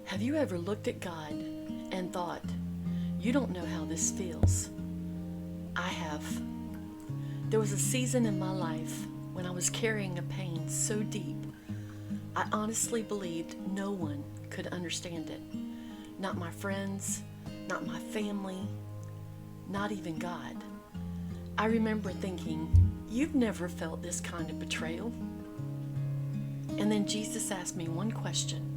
Have you ever looked at God and thought, you don't know how this feels? I have. There was a season in my life when I was carrying a pain so deep, I honestly believed no one could understand it. Not my friends, not my family, not even God. I remember thinking, you've never felt this kind of betrayal. And then Jesus asked me one question.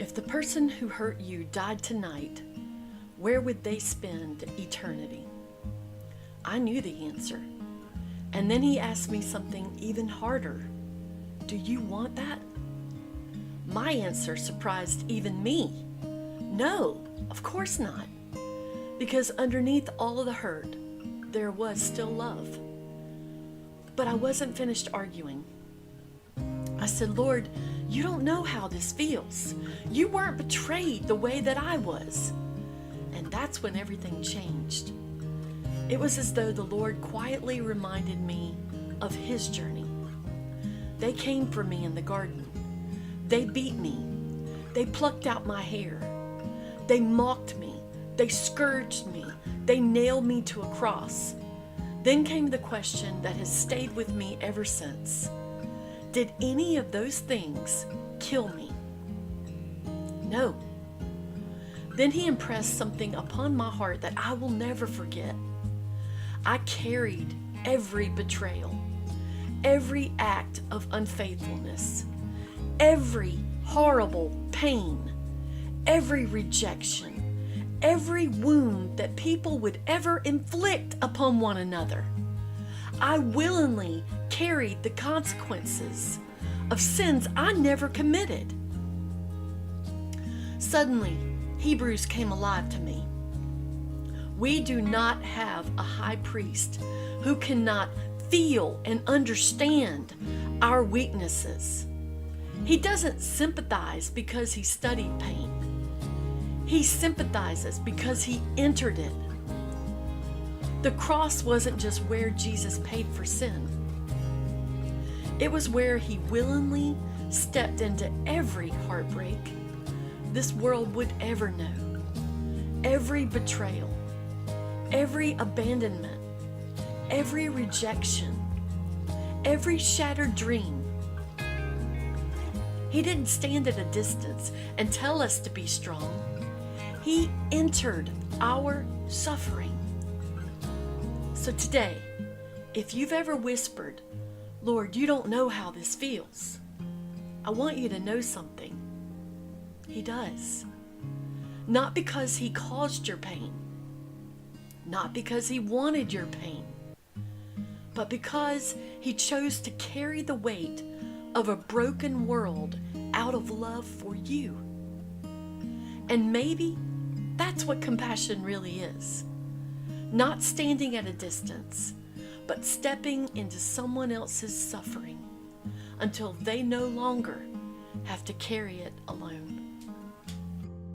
If the person who hurt you died tonight, where would they spend eternity? I knew the answer. And then he asked me something even harder. Do you want that? My answer surprised even me. No, of course not. Because underneath all of the hurt, there was still love. But I wasn't finished arguing. I said, Lord, you don't know how this feels. You weren't betrayed the way that I was. And that's when everything changed. It was as though the Lord quietly reminded me of his journey. They came for me in the garden. They beat me. They plucked out my hair. They mocked me. They scourged me. They nailed me to a cross. Then came the question that has stayed with me ever since. Did any of those things kill me? No. Then he impressed something upon my heart that I will never forget. I carried every betrayal, every act of unfaithfulness, every horrible pain, every rejection, every wound that people would ever inflict upon one another. I willingly carried the consequences of sins I never committed. Suddenly, Hebrews came alive to me. We do not have a high priest who cannot feel and understand our weaknesses. He doesn't sympathize because he studied pain. He sympathizes because he entered it. The cross wasn't just where Jesus paid for sin. It was where he willingly stepped into every heartbreak this world would ever know, every betrayal, every abandonment, every rejection, every shattered dream. He didn't stand at a distance and tell us to be strong. He entered our suffering. So today, if you've ever whispered, Lord, you don't know how this feels, I want you to know something. He does. Not because he caused your pain, not because he wanted your pain, but because he chose to carry the weight of a broken world out of love for you. And maybe that's what compassion really is. Not standing at a distance, but stepping into someone else's suffering until they no longer have to carry it alone.